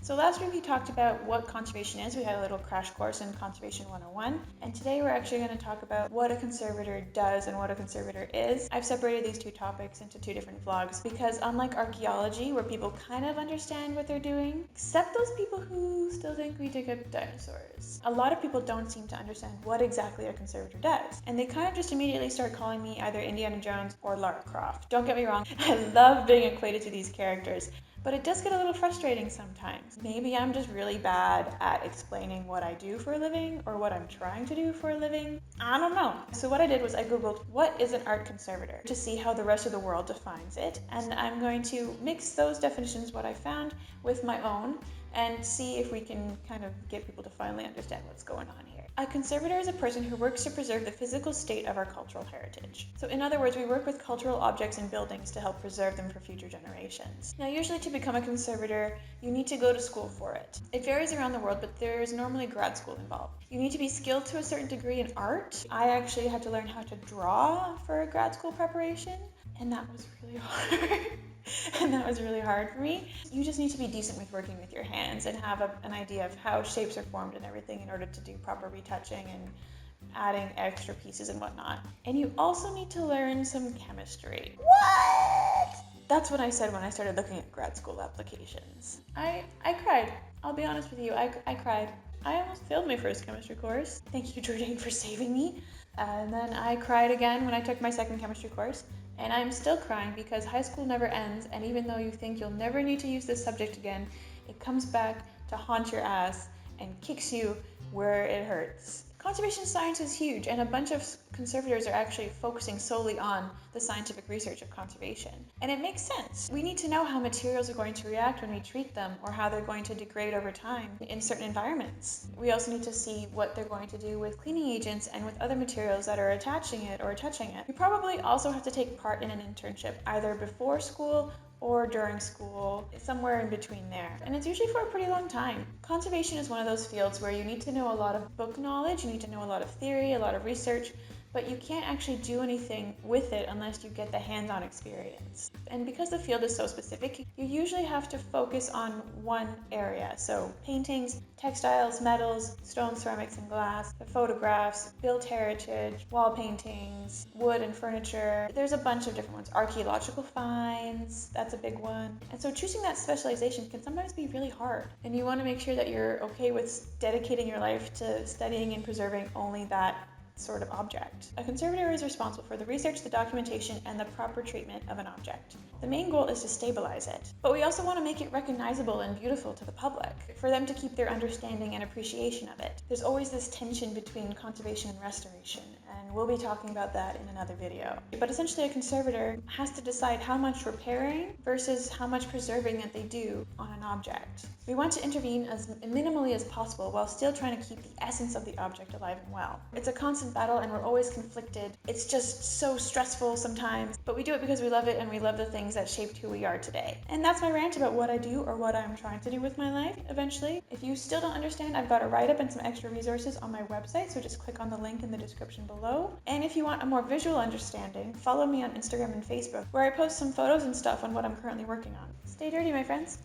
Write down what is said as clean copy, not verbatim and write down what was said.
So last week we talked about what conservation is. We had a little crash course in Conservation 101. And today we're actually going to talk about what a conservator does and what a conservator is. I've separated these two topics into two different vlogs because unlike archaeology, where people kind of understand what they're doing, except those people who still think we dig up dinosaurs, a lot of people don't seem to understand what exactly a conservator does. And they kind of just immediately start calling me either Indiana Jones or Lara Croft. Don't get me wrong, I love being equated to these characters, but it does get a little frustrating sometimes. Maybe I'm just really bad at explaining what I do for a living or what I'm trying to do for a living. I don't know. So what I did was I googled what is an art conservator to see how the rest of the world defines it, and I'm going to mix those definitions, what I found, with my own and see if we can kind of get people to finally understand what's going on here. A conservator is a person who works to preserve the physical state of our cultural heritage. So in other words, we work with cultural objects and buildings to help preserve them for future generations. Now usually to become a conservator, you need to go to school for it. It varies around the world, but there's normally grad school involved. You need to be skilled to a certain degree in art. I actually had to learn how to draw for a grad school preparation, and that was really hard. And that was really hard for me. You just need to be decent with working with your hands and have an idea of how shapes are formed and everything in order to do proper retouching and adding extra pieces and whatnot. And you also need to learn some chemistry. What? That's what I said when I started looking at grad school applications. I cried. I'll be honest with you, I cried. I almost failed my first chemistry course. Thank you, Jordan, for saving me. And then I cried again when I took my second chemistry course. And I'm still crying because high school never ends, and even though you think you'll never need to use this subject again, it comes back to haunt your ass and kicks you where it hurts. Conservation science is huge, and a bunch of conservators are actually focusing solely on the scientific research of conservation. And it makes sense. We need to know how materials are going to react when we treat them, or how they're going to degrade over time in certain environments. We also need to see what they're going to do with cleaning agents and with other materials that are attaching it or touching it. You probably also have to take part in an internship, either before school or during school, somewhere in between there. And it's usually for a pretty long time. Conservation is one of those fields where you need to know a lot of book knowledge, you need to know a lot of theory, a lot of research, but you can't actually do anything with it unless you get the hands-on experience. And because the field is so specific, you usually have to focus on one area. So paintings, textiles, metals, stone, ceramics, and glass, the photographs, built heritage, wall paintings, wood and furniture. There's a bunch of different ones. Archaeological finds, that's a big one. And so choosing that specialization can sometimes be really hard. And you want to make sure that you're okay with dedicating your life to studying and preserving only that sort of object. A conservator is responsible for the research, the documentation, and the proper treatment of an object. The main goal is to stabilize it, but we also want to make it recognizable and beautiful to the public, for them to keep their understanding and appreciation of it. There's always this tension between conservation and restoration, and we'll be talking about that in another video. But essentially a conservator has to decide how much repairing versus how much preserving that they do on an object. We want to intervene as minimally as possible while still trying to keep the essence of the object alive and well. It's a constant battle and we're always conflicted. It's just so stressful sometimes, but we do it because we love it and we love the things that shaped who we are today. And that's my rant about what I do or what I'm trying to do with my life eventually. If you still don't understand, I've got a write-up and some extra resources on my website, so just click on the link in the description below. And if you want a more visual understanding, follow me on Instagram and Facebook, where I post some photos and stuff on what I'm currently working on. Stay dirty, my friends.